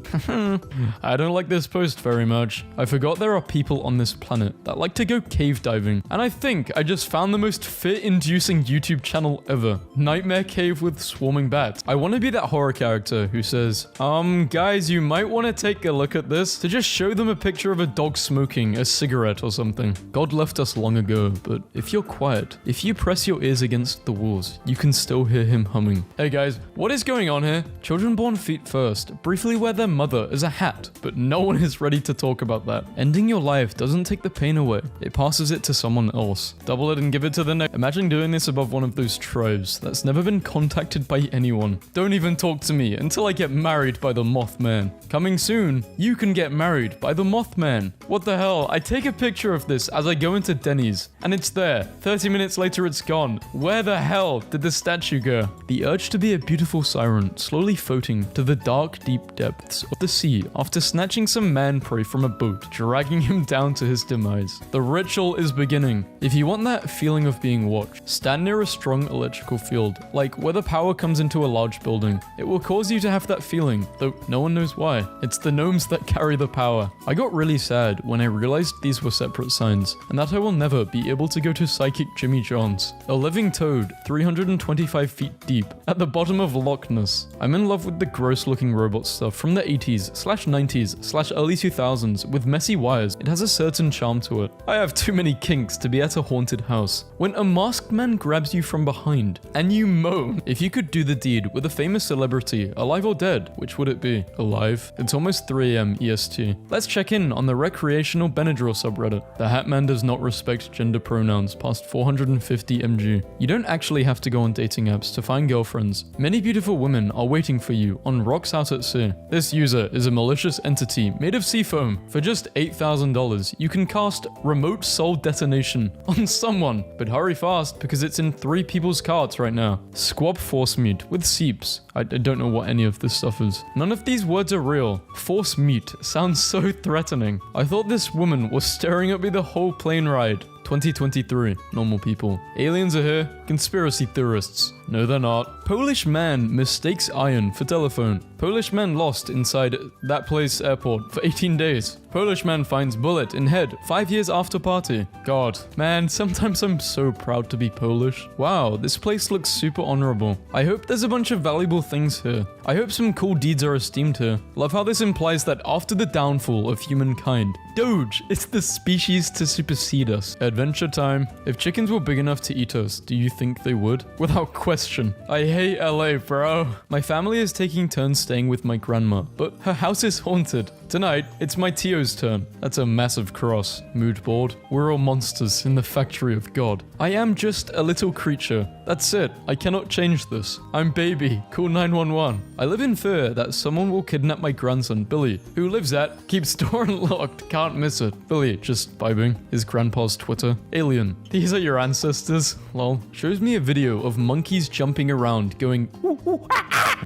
Speaker 1: I don't like this post very much. I forgot there are people on this planet that like to go cave diving. And I think I just found the most fear-inducing YouTube channel ever. Nightmare Cave with Swarming Bats. I want to be that horror character who says, guys, you might want to take a look at this, to just show them a picture of a dog smoking a cigarette or something. God left us long ago, but if you're quiet, if you press your ears against the walls, you can still hear him humming. Hey guys, what is going on here? Children born feet first briefly wear their mother as a hat, but no one is ready to talk about that. Ending your life doesn't take the pain away. It passes it to someone else. Double it and give it to the next. Imagine doing this above one of those tribes that's never been contacted by anyone. Don't even talk to me until I get married by the Mothman. Coming soon, you can get married by the Mothman. What the hell? I take a picture of this as I go into Denny's, and it's there. 30 minutes later, it's gone. Where the hell did the statue go? The urge to be a beautiful siren slowly floating to the dark, deep depths of the sea after snatching some man prey from a boat, dragging him down to his demise. The ritual is beginning. If you want that feeling of being watched, stand near a strong electrical field, like where the power comes into a large building. It will cause you to have that feeling, though no one knows why. It's the gnomes that carry the power. I got really sad when I realized these were separate signs, and that that I will never be able to go to Psychic Jimmy John's. A living toad, 325 feet deep, at the bottom of Loch Ness. I'm in love with the gross looking robot stuff from the 80s/90s/early 2000s with messy wires. It has a certain charm to it. I have too many kinks to be at a haunted house. When a masked man grabs you from behind and you moan, if you could do the deed with a famous celebrity, alive or dead, which would it be? Alive? It's almost 3 AM EST. Let's check in on the recreational Benadryl subreddit. The Hat Man does not respect gender pronouns past 450 mg. You don't actually have to go on dating apps to find girlfriends. Many beautiful women are waiting for you on rocks out at sea. This user is a malicious entity made of sea foam. For just $8,000, you can cast Remote Soul Detonation on someone, but hurry fast because it's in 3 people's carts right now. Squab Force Meat with seeps. I don't know what any of this stuff is. None of these words are real. Force Meat sounds so threatening. I thought this woman was staring at me the whole plane ride. 2023. Normal people. Aliens are here. Conspiracy theorists. No, they're not. Polish man mistakes iron for telephone. Polish man lost inside that place airport for 18 days. Polish man finds bullet in head 5 years after party. God, man, sometimes I'm so proud to be Polish. Wow, this place looks super honorable. I hope there's a bunch of valuable things here. I hope some cool deeds are esteemed here. Love how this implies that after the downfall of humankind, Doge is the species to supersede us. Adventure time. If chickens were big enough to eat us, do you think they would? Without question. I hate LA, bro. My family is taking turns staying with my grandma, but her house is haunted. Tonight, it's my Tio's turn. That's a massive cross. Mood board. We're all monsters in the factory of God. I am just a little creature. That's it. I cannot change this. I'm baby. Call 911. I live in fear that someone will kidnap my grandson, Billy, who lives at keeps door unlocked. Can't miss it. Billy, just vibing. His grandpa's Twitter. Alien. These are your ancestors. Lol. Shows me a video of monkeys jumping around going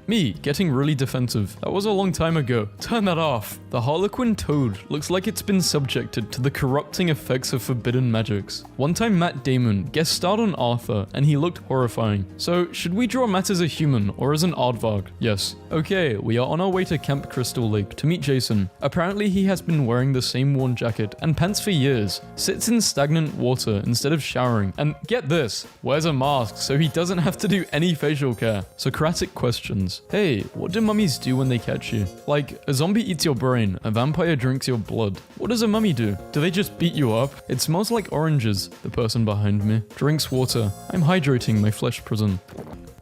Speaker 1: me getting really defensive. That was a long time ago. Turn that off. The Harlequin toad looks like it's been subjected to the corrupting effects of forbidden magics. One time Matt Damon guest starred on Arthur and he looked horrifying. So should we draw Matt as a human or as an aardvark? Yes. Okay, we are on our way to Camp Crystal Lake to meet Jason. Apparently he has been wearing the same worn jacket and pants for years, sits in stagnant water instead of showering, and get this, wears a mask so he doesn't have to do any facial care. Socratic questions. Hey, what do mummies do when they catch you? Like, a zombie eats your brain, a vampire drinks your blood. What does a mummy do? Do they just beat you up? It smells like oranges. The person behind me drinks water. I'm hydrating my flesh prison.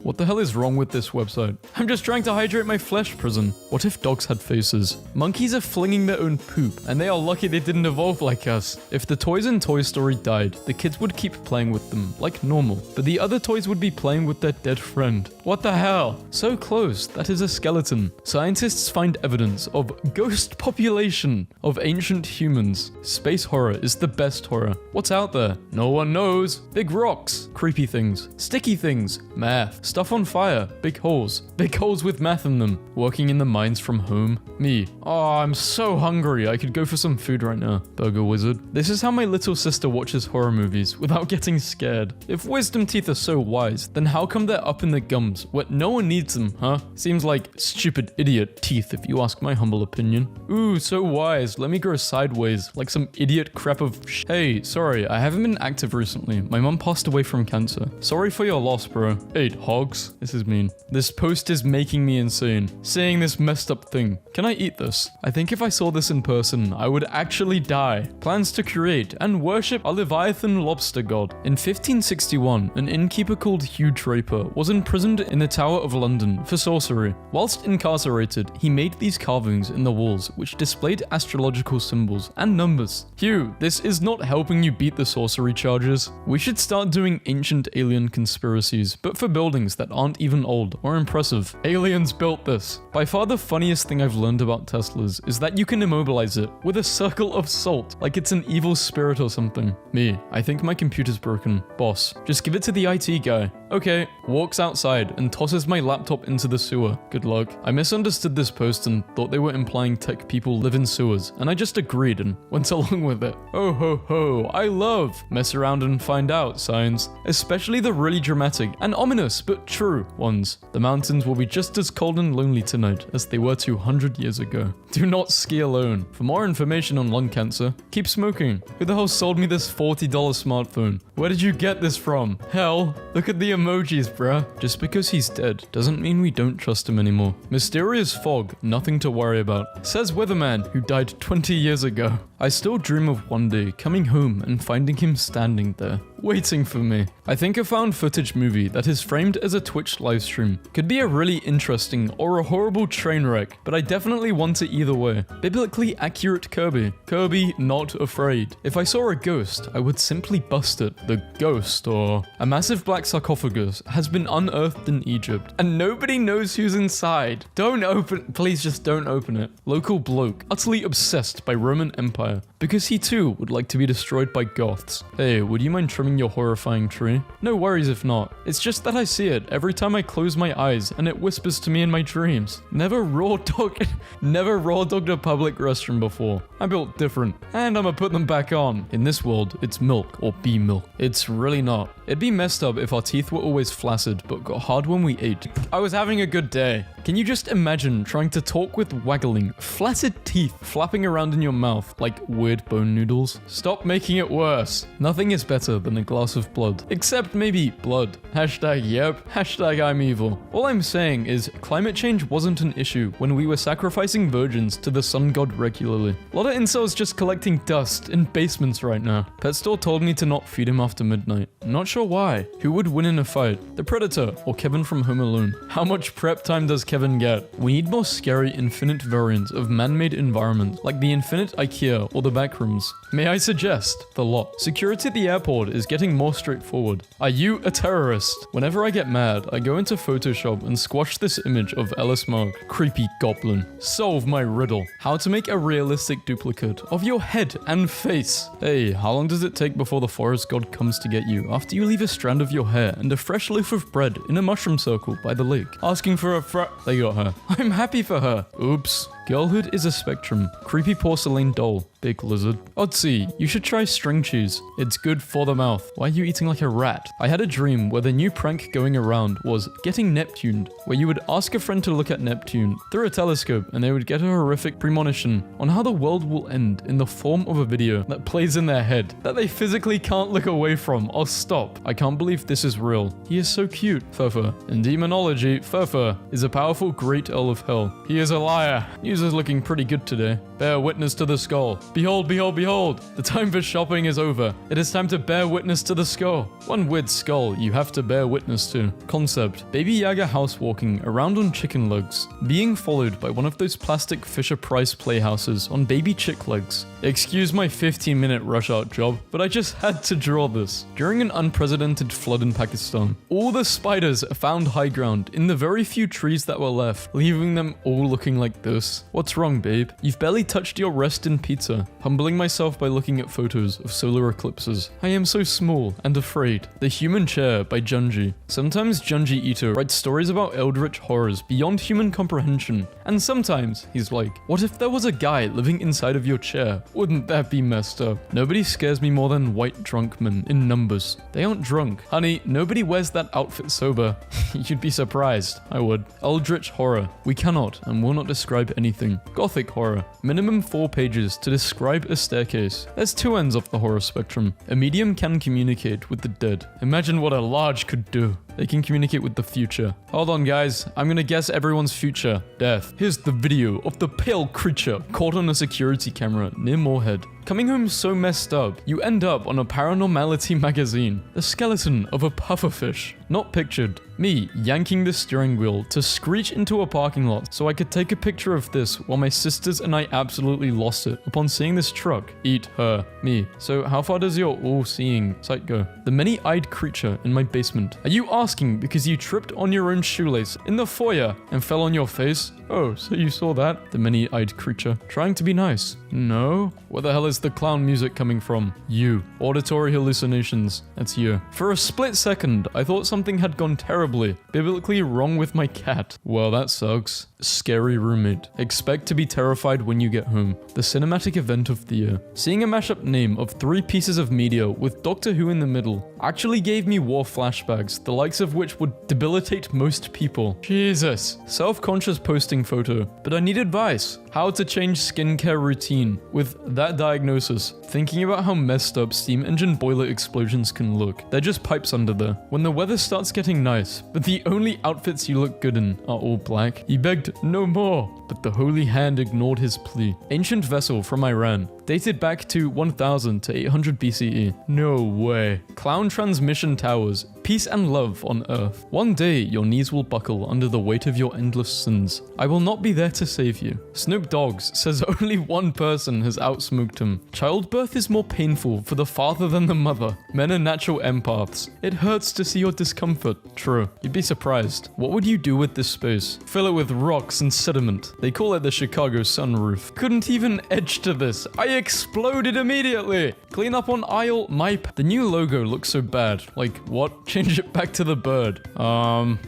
Speaker 1: What the hell is wrong with this website? I'm just trying to hydrate my flesh prison. What if dogs had faces? Monkeys are flinging their own poop, and they are lucky they didn't evolve like us. If the toys in Toy Story died, the kids would keep playing with them, like normal, but the other toys would be playing with their dead friend. What the hell? So close, that is a skeleton. Scientists find evidence of ghost population of ancient humans. Space horror is the best horror. What's out there? No one knows. Big rocks, creepy things, sticky things, math, stuff on fire, big holes with math in them, working in the mines from home. Me. Oh, I'm so hungry. I could go for some food right now. Burger Wizard. This is how my little sister watches horror movies without getting scared. If wisdom teeth are so wise, then how come they're up in the gums where no one needs them, huh? Seems like stupid idiot teeth if you ask my humble opinion. Ooh, so wise. Let me grow sideways like some idiot crap of Hey, sorry, I haven't been active recently. My mom passed away from cancer. Sorry for your loss, bro. 8 hogs. This is mean. This post is making me insane. Saying this messed up thing. Can I eat this? I think if I saw this in person, I would actually die. Plans to create and worship a Leviathan lobster god. In 1561, an innkeeper called Hugh Draper was imprisoned in the Tower of London for sorcery. Whilst incarcerated, he made these carvings in the walls which displayed astrological symbols and numbers. Hugh, this is not helping you beat the sorcery charges. We should start doing ancient alien conspiracies, but for buildings that aren't even old or impressive. Aliens built this. By far the funniest thing I've learned about Teslas is that you can immobilize it with a circle of salt, like it's an evil spirit or something. Me, I think my computer's broken. Boss, just give it to the IT guy. Okay, walks outside and tosses my laptop into the sewer. Good luck. I misunderstood this post and thought they were implying tech people live in sewers, and I just agreed and went along with it. Oh ho ho, I love mess around and find out signs, especially the really dramatic and ominous but true ones. The mountains will be just as cold and lonely tonight as they were 200 years ago. Do not ski alone. For more information on lung cancer, keep smoking. Who the hell sold me this $40 smartphone? Where did you get this from? Hell, look at the emojis, bruh. Just because he's dead doesn't mean we don't trust him anymore. Mysterious fog, nothing to worry about. Says weatherman who died 20 years ago. I still dream of one day coming home and finding him standing there, waiting for me. I think a found footage movie that is framed as a Twitch livestream could be a really interesting or a horrible train wreck, but I definitely want it either way. Biblically accurate Kirby. Kirby not afraid. If I saw a ghost, I would simply bust it. The ghost, or a massive black sarcophagus, has been unearthed in Egypt, and nobody knows who's inside. Don't open, please just don't open it. Local bloke, utterly obsessed by Roman Empire, because he too would like to be destroyed by Goths. Hey, would you mind trimming your horrifying tree? No worries if not. It's just that I see it every time I close my eyes and it whispers to me in my dreams. Never raw dogged a public restroom before. I'm built different, and I'ma put them back on. In this world, it's milk or bee milk. It's really not. It'd be messed up if our teeth were always flaccid but got hard when we ate. I was having a good day. Can you just imagine trying to talk with waggling, flaccid teeth flapping around in your mouth like weird bone noodles? Stop making it worse. Nothing is better than a glass of blood. Except maybe blood. Hashtag yep. Hashtag I'm evil. All I'm saying is climate change wasn't an issue when we were sacrificing virgins to the sun god regularly. A lot of incels just collecting dust in basements right now. Pet store told me to not feed him after midnight. I'm not sure why. Who would win in a fight? The Predator or Kevin from Home Alone? How much prep time does Kevin get? We need more scary infinite variants of man-made environments like the infinite IKEA or the backrooms. May I suggest the lot? Security at the airport is getting more straightforward. Are you a terrorist? Whenever I get mad, I go into Photoshop and squash this image of Ellis Mark, creepy goblin. Solve my riddle. How to make a realistic duplicate of your head and face. Hey, how long does it take before the forest god comes to get you after you leave a strand of your hair and a fresh loaf of bread in a mushroom circle by the lake? Asking for a They got her. I'm happy for her. Oops. Girlhood is a spectrum. Creepy porcelain doll. Big lizard. Otzi, you should try string cheese. It's good for the mouth. Why are you eating like a rat? I had a dream where the new prank going around was getting Neptuned, where you would ask a friend to look at Neptune through a telescope and they would get a horrific premonition on how the world will end in the form of a video that plays in their head that they physically can't look away from or stop. I can't believe this is real. He is so cute. Furfur. In demonology, Furfur is a powerful great earl of hell. He is a liar. News is looking pretty good today. Bear witness to the skull. Behold, behold, behold. The time for shopping is over. It is time to bear witness to the skull. One weird skull you have to bear witness to. Concept. Baby Yaga house walking around on chicken legs. Being followed by one of those plastic Fisher-Price playhouses on baby chick legs. Excuse my 15-minute rush hour job, but I just had to draw this. During an unprecedented flood in Pakistan, all the spiders found high ground in the very few trees that were left, leaving them all looking like this. What's wrong, babe? You've barely touched your rest in pizza. Humbling myself by looking at photos of solar eclipses. I am so small and afraid. The Human Chair by Junji. Sometimes Junji Ito writes stories about eldritch horrors beyond human comprehension. And sometimes he's like, what if there was a guy living inside of your chair? Wouldn't that be messed up? Nobody scares me more than white drunk men in numbers. They aren't drunk. Honey, nobody wears that outfit sober. You'd be surprised. I would. Eldritch horror. We cannot and will not describe anything. Gothic horror. Minimum 4 pages to describe a staircase. There's 2 ends of the horror spectrum. A medium can communicate with the dead. Imagine what a large could do. They can communicate with the future. Hold on, guys. I'm gonna guess everyone's future. Death. Here's the video of the pale creature caught on a security camera near Moorhead. Coming home so messed up, you end up on a Paranormality magazine. The skeleton of a pufferfish. Not pictured. Me yanking the steering wheel to screech into a parking lot so I could take a picture of this while my sisters and I absolutely lost it upon seeing this truck. Eat her. Me. So how far does your all-seeing sight go? The many-eyed creature in my basement. Are you asking because you tripped on your own shoelace in the foyer and fell on your face? Oh, so you saw that? The many-eyed creature. Trying to be nice. No? Where the hell is the clown music coming from? You. Auditory hallucinations. That's you. For a split second, I thought something had gone terribly, biblically wrong with my cat. Well, that sucks. Scary roommate. Expect to be terrified when you get home. The cinematic event of the year. Seeing a mashup name of 3 pieces of media with Doctor Who in the middle actually gave me war flashbacks, the likes of which would debilitate most people. Jesus. Self-conscious posting photo. But I need advice. How to change skincare routine. With that diagnosis, thinking about how messed up steam engine boiler explosions can look. They're just pipes under there. When the weather starts getting nice, but the only outfits you look good in are all black, he begged no more, but the Holy Hand ignored his plea. Ancient vessel from Iran, dated back to 1000 to 800 BCE. No way. Clown transmission towers, peace and love on Earth. One day your knees will buckle under the weight of your endless sins. I will not be there to save you. Snoop Dogg's says only one person has outsmoked him. Childbirth is more painful for the father than the mother. Men are natural empaths. It hurts to see your discomfort. True. You'd be surprised. What would you do with this space? Fill it with rocks and sediment. They call it the Chicago sunroof. Couldn't even edge to this. I exploded immediately. Clean up on aisle MIPE. The new logo looks so bad. Like, what? Change it back to the bird.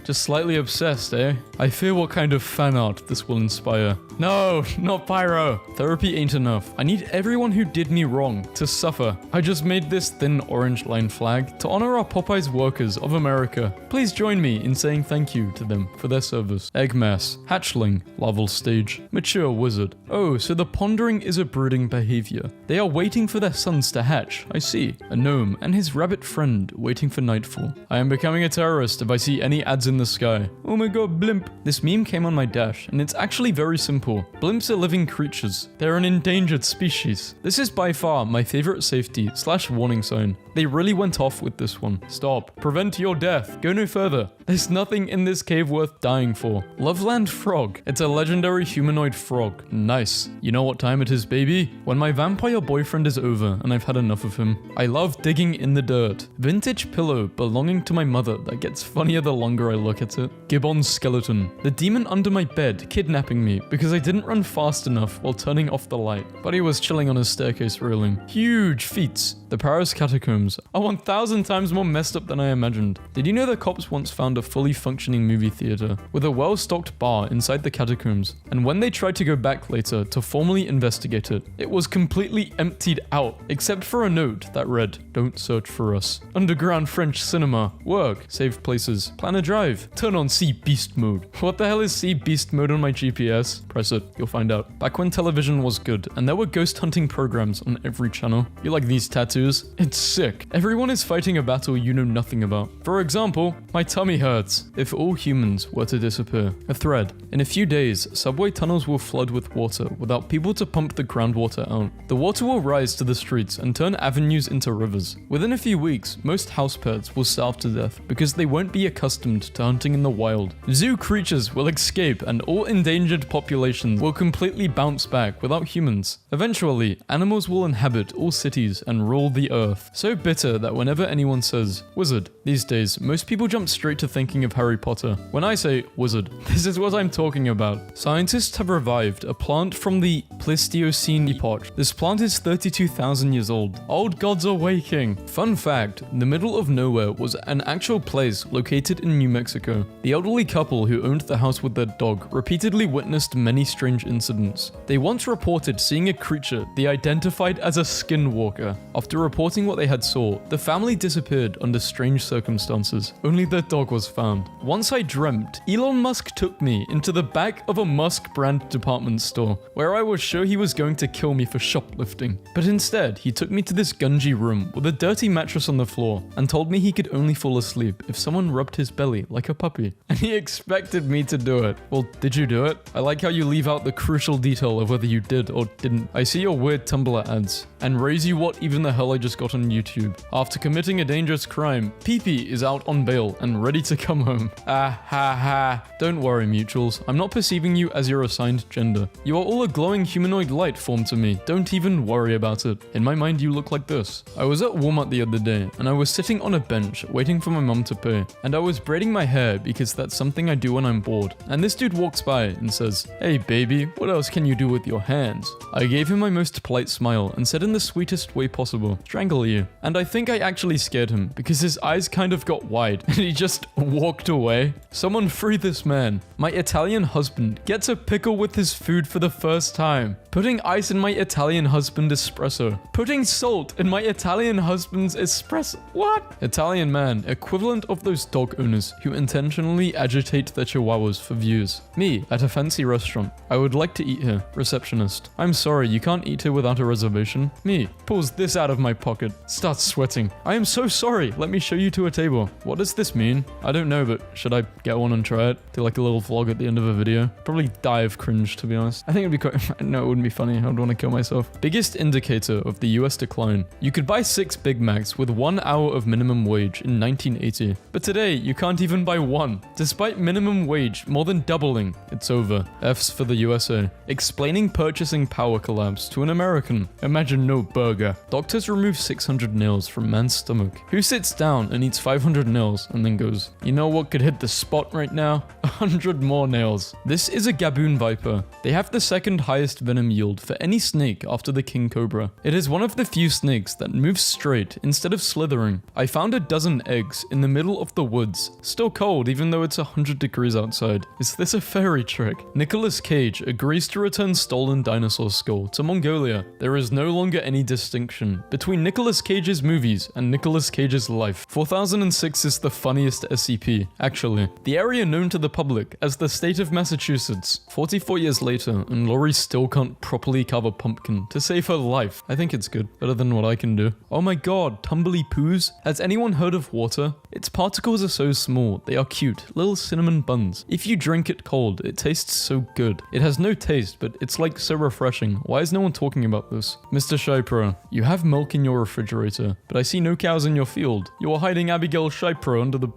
Speaker 1: Just slightly obsessed, eh? I fear what kind of fan art this will inspire. No, not pyro. Therapy ain't enough. I need everyone who did me wrong to suffer. I just made this thin orange line flag to honor our Popeyes workers of America. Please join me in saying thank you to them for their service. Egg mass, hatchling, larval stage, mature wizard. Oh, so the pondering is a brooding behavior. They are waiting for their sons to hatch, I see. A gnome and his rabbit friend waiting for nightfall. I am becoming a terrorist if I see any ads in the sky. Oh my god, blimp. This meme came on my dash, and it's actually very simple. Blimps are living creatures. They're an endangered species. This is by far my favorite safety/warning sign. They really went off with this one. Stop. Prevent your death. Go no further. There's nothing in this cave worth dying for. Loveland Frog. It's a legendary humanoid frog. Nice. You know what time it is, baby? When my vampire boyfriend is over and I've had enough of him. I love digging in the dirt. Vintage pillow belonging to my mother that gets funnier the longer I look at it. Gibbon's skeleton. The demon under my bed kidnapping me because I didn't run fast enough while turning off the light. But he was chilling on his staircase railing. Huge feats. The Paris catacombs are 1,000 times more messed up than I imagined. Did you know the cops once found a fully functioning movie theater with a well-stocked bar inside the catacombs? And when they tried to go back later to formally investigate it, it was completely emptied out, except for a note that read, "Don't search for us." Underground French cinema. Work. Save places. Plan a drive. Turn on Sea Beast mode. What the hell is Sea Beast mode on my GPS? Press it. You'll find out. Back when television was good and there were ghost hunting programs on every channel. You like these tattoos? It's sick. Everyone is fighting a battle you know nothing about. For example, my tummy hurts. If all humans were to disappear. A thread. In a few days, subway tunnels will flood with water without people to pump the groundwater out. The water will rise to the streets and turn avenues into rivers. Within a few weeks, most house pets will starve to death because they won't be accustomed to hunting in the wild. Zoo creatures will escape and all endangered populations will completely bounce back without humans. Eventually, animals will inhabit all cities and rule the earth. So bitter that whenever anyone says wizard these days, most people jump straight to thinking of Harry Potter. When I say wizard, this is what I'm talking about. Scientists have revived a plant from the Pleistocene epoch. This plant is 32,000 years old. Old gods are waking. Fun fact, the middle of nowhere was an actual place located in New Mexico. The elderly couple who owned the house with their dog repeatedly witnessed many strange incidents. They once reported seeing a creature they identified as a skinwalker. After reporting what they had saw, the family disappeared under strange circumstances. Only their dog was found. Once I dreamt Elon Musk took me into the back of a Musk brand department store, where I was sure he was going to kill me for shoplifting. But instead, he took me to this gungy room with a dirty mattress on the floor and told me he could only fall asleep if someone rubbed his belly like a puppy. And he expected me to do it. Well, did you do it? I like how you leave out the crucial detail of whether you did or didn't. I see your weird Tumblr ads and raise you what even the hell I just got on YouTube. After committing a dangerous crime, Pee-Pee is out on bail and ready to come home. Ah ha ha. Don't worry, mutuals. I'm not perceiving you as your assigned gender. You are all a glowing humanoid light form to me. Don't even worry about it. In my mind, you look like this. I was at Walmart the other day, and I was sitting on a bench waiting for my mom to pay, and I was braiding my hair because that's something I do when I'm bored. And this dude walks by and says, "Hey baby, what else can you do with your hands?" I gave him my most polite smile and said in the sweetest way possible, "Strangle you." And I think I actually scared him because his eyes kind of got wide and he just walked away. Someone free this man. My Italian husband gets a pickle with his food for the first time. Putting ice in my Italian husband espresso. Putting salt in my Italian husband's espresso. What? Italian man, equivalent of those dog owners who intentionally agitate their chihuahuas for views. Me, at a fancy restaurant. I would like to eat here. Receptionist. I'm sorry, you can't eat here without a reservation. Me, pulls this out of my pocket. Starts sweating. I am so sorry. Let me show you to a table. What does this mean? I don't know, but should I get one and try it? Do like a little vlog at the end of a video? Probably die of cringe, to be honest. I think it'd be quite... No, it wouldn't be funny. I'd want to kill myself. Biggest indicator of the US decline. You could buy 6 Big Macs with 1 hour of minimum wage in 1980. But today, you can't even buy one. Despite minimum wage more than doubling, it's over. F's for the USA. Explaining purchasing power collapse to an American. Imagine no burger. Doctors remove 600 nails from man's stomach. Who sits down and eats 500 nails and then goes, "You know what could hit the spot right now? 100 more nails." This is a Gaboon viper. They have the second highest venom yield for any snake after the king cobra. It is one of the few snakes that moves straight instead of slithering. I found a dozen eggs in the middle of the woods. Still cold even though it's 100 degrees outside. Is this a fairy trick? Nicolas Cage agrees to return stolen dinosaur skull to Mongolia. There is no longer any distinction between Nicolas Cage's movies and Nicolas Cage's life. 4006 is the funniest SCP, actually. The area known to the public as the state of Massachusetts. 44 years later, and Lori still can't properly carve a pumpkin to save her life. I think it's good. Better than what I can do. Oh my god, tumbly poos. Has anyone heard of water? Its particles are so small, they are cute, little cinnamon buns. If you drink it cold, it tastes so good. It has no taste, but it's like so refreshing. Why is no one talking about this? Mr. Shipro, you have milk in your refrigerator, but I see no cows in your field. You are hiding Abigail Shipro under the...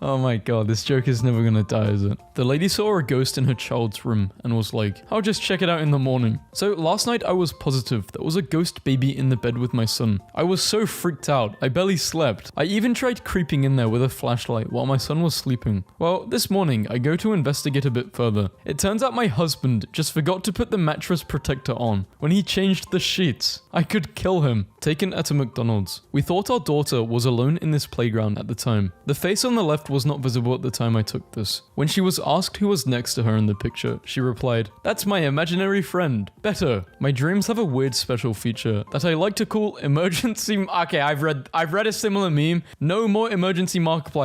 Speaker 1: Oh my god, this joke is never gonna die, is it? The lady saw a ghost in her child's room and was like, "I'll just check it out in the morning." So last night I was positive there was a ghost baby in the bed with my son. I was so freaked out, I barely slept. I even tried creeping in there with a flashlight while my son was sleeping. Well, this morning I go to investigate a bit further. It turns out my husband just forgot to put the mattress protector on when he changed the sheets. I could kill him. Taken at a McDonald's. We thought our daughter was alone in this playground at the time. The face on the left was not visible at the time I took this. When she was asked who was next to her in the picture, she replied, "That's my imaginary friend, Beto." My dreams have a weird special feature that I like to call emergency... Okay, I've read a similar meme. No more emergency Markiplier.